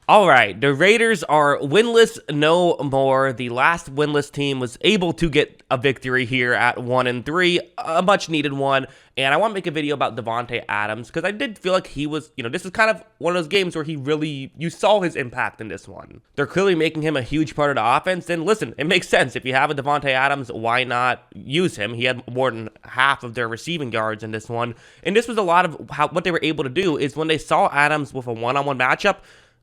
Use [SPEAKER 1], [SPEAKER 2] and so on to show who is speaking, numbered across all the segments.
[SPEAKER 1] All right, the Raiders are winless no more. The last winless team was able to get a victory here at 1-3, a much needed one. And I want to make a video about Davante Adams because I did feel like he was, this is kind of one of those games where you saw his impact in this one. They're clearly making him a huge part of the offense. And listen, it makes sense. If you have a Davante Adams, why not use him? He had more than half of their receiving yards in this one. And this was a lot of what they were able to do is when they saw Adams with a one-on-one matchup,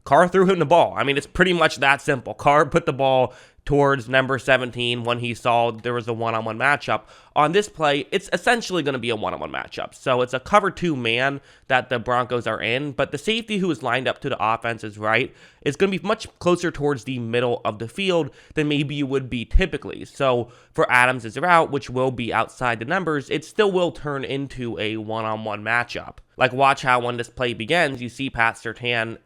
[SPEAKER 1] Carr threw him the ball. I mean, it's pretty much that simple. Carr put the ball towards number 17 when he saw there was a one-on-one matchup. On this play, it's essentially going to be a one-on-one matchup. So it's a cover 2 man that the Broncos are in, but the safety who is lined up to the offense's right is going to be much closer towards the middle of the field than maybe you would be typically. So for Adams' route, which will be outside the numbers, it still will turn into a one-on-one matchup. Like, watch how when this play begins, you see Pat Surtain,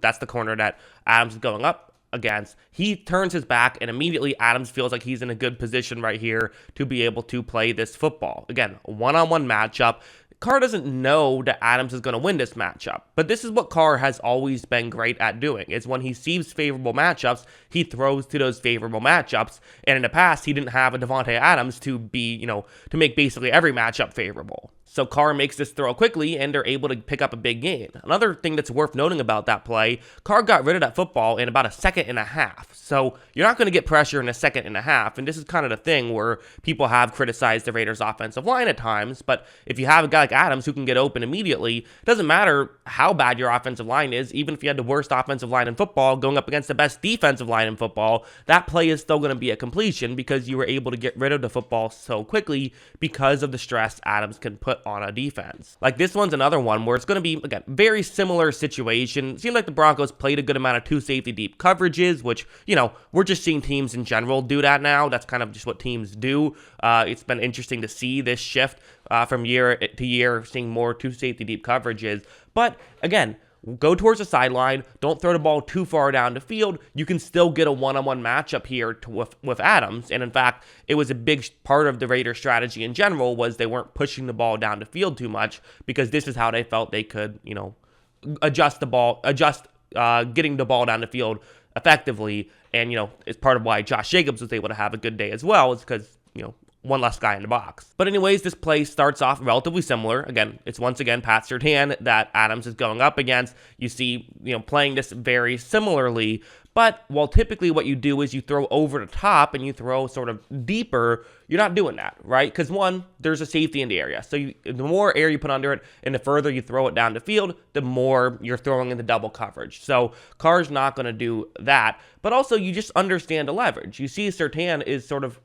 [SPEAKER 1] that's the corner that Adams is going up against. He turns his back, and immediately Adams feels like he's in a good position right here to be able to play this football. Again, one-on-one matchup. Carr doesn't know that Adams is going to win this matchup, but this is what Carr has always been great at doing, is when he sees favorable matchups, he throws to those favorable matchups, and in the past, he didn't have a Davante Adams to be, to make basically every matchup favorable. So Carr makes this throw quickly, and they're able to pick up a big gain. Another thing that's worth noting about that play, Carr got rid of that football in about a second and a half. So you're not going to get pressure in a second and a half, and this is kind of the thing where people have criticized the Raiders' offensive line at times, but if you have a guy like Adams who can get open immediately, it doesn't matter how bad your offensive line is, even if you had the worst offensive line in football going up against the best defensive line in football, that play is still going to be a completion because you were able to get rid of the football so quickly because of the stress Adams can put on a defense. Like, this one's another one where it's going to be, again, very similar situation. It seemed like the Broncos played a good amount of 2 safety deep coverages, which, we're just seeing teams in general do that now. That's kind of just what teams do. It's been interesting to see this shift from year to year, seeing more 2 safety deep coverages. But again, go towards the sideline. Don't throw the ball too far down the field. You can still get a one-on-one matchup here with Adams. And in fact, it was a big part of the Raiders' strategy in general was they weren't pushing the ball down the field too much because this is how they felt they could, adjust getting the ball down the field effectively. And, it's part of why Josh Jacobs was able to have a good day as well, is because, one less guy in the box. But anyways, this play starts off relatively similar. Again, it's once again Pat Surtain that Adams is going up against. You see, playing this very similarly. But while typically what you do is you throw over the top and you throw sort of deeper, you're not doing that, right? Because one, there's a safety in the area. So the more air you put under it and the further you throw it down the field, the more you're throwing into double coverage. So Carr's not going to do that. But also you just understand the leverage. You see Surtain is sort of,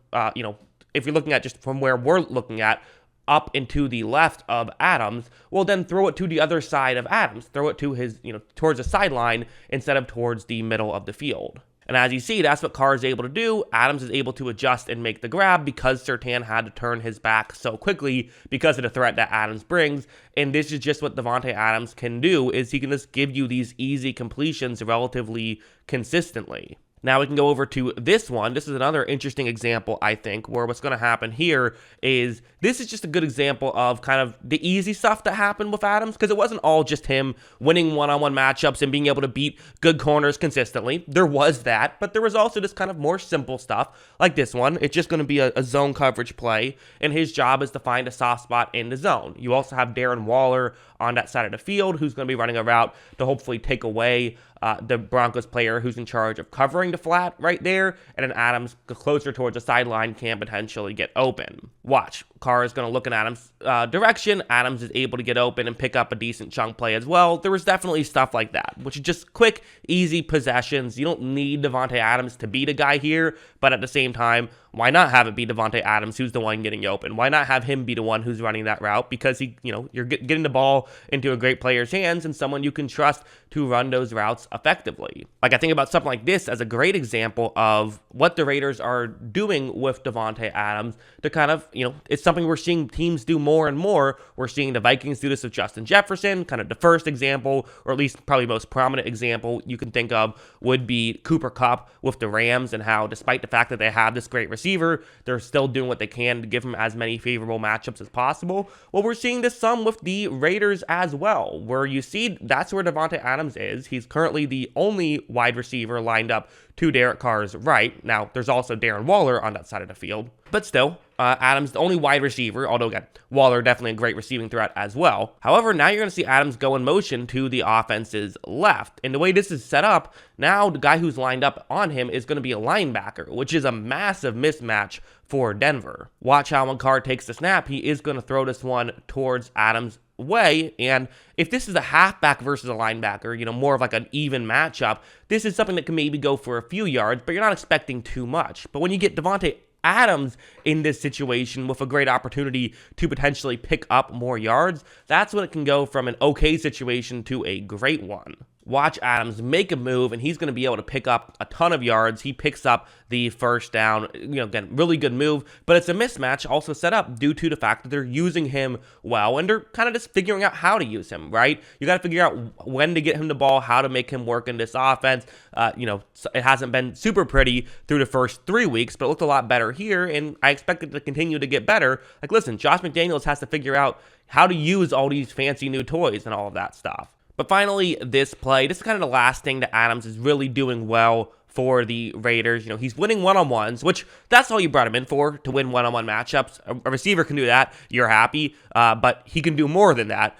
[SPEAKER 1] if you're looking at just from where we're looking at, up into the left of Adams, well, then throw it to the other side of Adams. Throw it to his, towards the sideline instead of towards the middle of the field. And as you see, that's what Carr is able to do. Adams is able to adjust and make the grab because Surtain had to turn his back so quickly because of the threat that Adams brings. And this is just what Davante Adams can do, is he can just give you these easy completions relatively consistently. Now we can go over to this one. This is another interesting example, I think, where what's going to happen here is this is just a good example of kind of the easy stuff that happened with Adams, because it wasn't all just him winning one-on-one matchups and being able to beat good corners consistently. There was that, but there was also this kind of more simple stuff like this one. It's just going to be a zone coverage play, and his job is to find a soft spot in the zone. You also have Darren Waller on that side of the field who's going to be running a route to hopefully take away the Broncos player who's in charge of covering the flat right there, and then Adams closer towards the sideline can potentially get open. Watch. Carr is going to look in Adams' direction. Adams is able to get open and pick up a decent chunk play as well. There was definitely stuff like that, which is just quick, easy possessions. You don't need Davante Adams to beat a guy here, but at the same time, why not have it be Davante Adams who's the one getting open? Why not have him be the one who's running that route? Because you're getting the ball into a great player's hands and someone you can trust to run those routes effectively. Like, I think about something like this as a great example of what the Raiders are doing with Davante Adams to kind of, it's something something we're seeing teams do more and more. We're seeing the Vikings do this with Justin Jefferson. Kind of the first example, or at least probably most prominent example you can think of, would be Cooper Kupp with the Rams, and how despite the fact that they have this great receiver, they're still doing what they can to give him as many favorable matchups as possible. Well, we're seeing this some with the Raiders as well, where you see that's where Davante Adams is. He's currently the only wide receiver lined up to Derek Carr's right. Now, there's also Darren Waller on that side of the field, but still, Adams the only wide receiver, although again, Waller definitely a great receiving threat as well. However, now you're going to see Adams go in motion to the offense's left, and the way this is set up, now the guy who's lined up on him is going to be a linebacker, which is a massive mismatch for Denver. Watch how when Carr takes the snap, he is going to throw this one towards Adams' way, and if this is a halfback versus a linebacker, more of like an even matchup, this is something that can maybe go for a few yards, but you're not expecting too much. But when you get Davante Adams in this situation with a great opportunity to potentially pick up more yards, that's when it can go from an okay situation to a great one. Watch Adams make a move, and he's going to be able to pick up a ton of yards. He picks up the first down. Again, really good move, but it's a mismatch also set up due to the fact that they're using him well, and they're kind of just figuring out how to use him, right? You got to figure out when to get him the ball, how to make him work in this offense. It hasn't been super pretty through the first 3 weeks, but it looked a lot better here, and I expect it to continue to get better. Like, listen, Josh McDaniels has to figure out how to use all these fancy new toys and all of that stuff. But finally, this play, this is kind of the last thing that Adams is really doing well for the Raiders. He's winning one-on-ones, which that's all you brought him in for, to win one-on-one matchups. A receiver can do that. You're happy. But he can do more than that.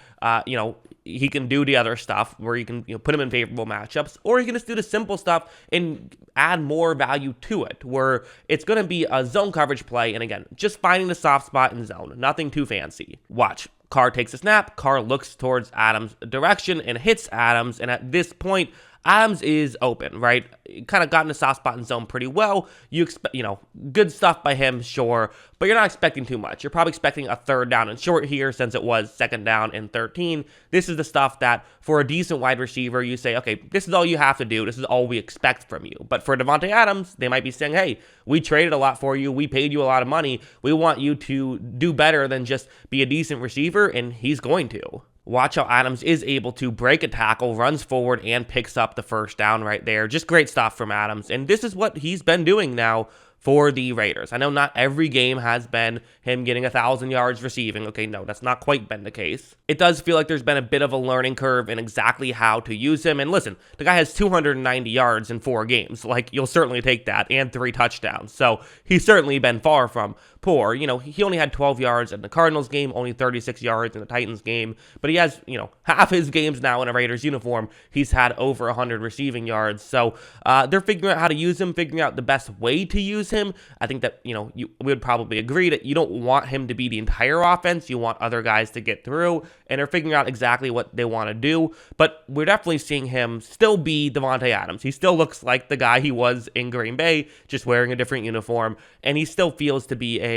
[SPEAKER 1] He can do the other stuff where you can put him in favorable matchups, or he can just do the simple stuff and add more value to it, where it's going to be a zone coverage play. And again, just finding the soft spot in zone. Nothing too fancy. Watch. Carr takes a snap, Carr looks towards Adams' direction and hits Adams, and at this point, Adams is open, right? Kind of got in the soft spot in zone pretty well. You expect, good stuff by him, sure, but you're not expecting too much. You're probably expecting a third down and short here, since it was second down and 13. This is the stuff that, for a decent wide receiver, you say, okay, this is all you have to do. This is all we expect from you. But for Davante Adams, they might be saying, hey, we traded a lot for you. We paid you a lot of money. We want you to do better than just be a decent receiver, and he's going to. Watch how Adams is able to break a tackle, runs forward, and picks up the first down right there. Just great stuff from Adams. And this is what he's been doing now for the Raiders. I know not every game has been him getting 1,000 yards receiving. Okay, no, that's not quite been the case. It does feel like there's been a bit of a learning curve in exactly how to use him. And listen, the guy has 290 yards in 4 games. Like, you'll certainly take that, and 3 touchdowns. So he's certainly been far from poor. He only had 12 yards in the Cardinals game, only 36 yards in the Titans game. But he has, half his games now in a Raiders uniform, he's had over 100 receiving yards. So they're figuring out how to use him, figuring out the best way to use him. I think that, we would probably agree that you don't want him to be the entire offense. You want other guys to get through, and they're figuring out exactly what they want to do. But we're definitely seeing him still be Davante Adams. He still looks like the guy he was in Green Bay, just wearing a different uniform, and he still feels to be an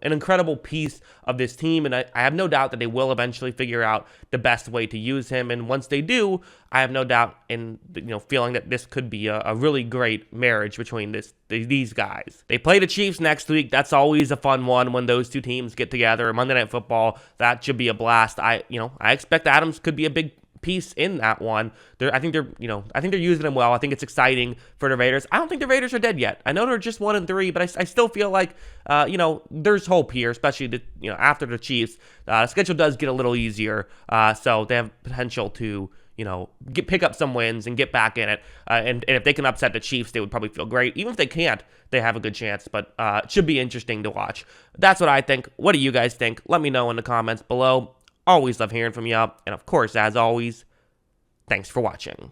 [SPEAKER 1] incredible piece of this team. And I have no doubt that they will eventually figure out the best way to use him. And once they do, I have no doubt in feeling that this could be a really great marriage between these guys. They play the Chiefs next week. That's always a fun one when those two teams get together. Monday Night Football, that should be a blast. I expect Adams could be a big piece in that one. I think they're using him well. I think it's exciting for the Raiders. I don't think the Raiders are dead yet. I know they're just 1-3, but I still feel like there's hope here, especially after the Chiefs. The schedule does get a little easier, so they have potential to pick up some wins and get back in it. And if they can upset the Chiefs, they would probably feel great. Even if they can't, they have a good chance. But it should be interesting to watch. That's what I think. What do you guys think? Let me know in the comments below. Always love hearing from you. And of course, as always, thanks for watching.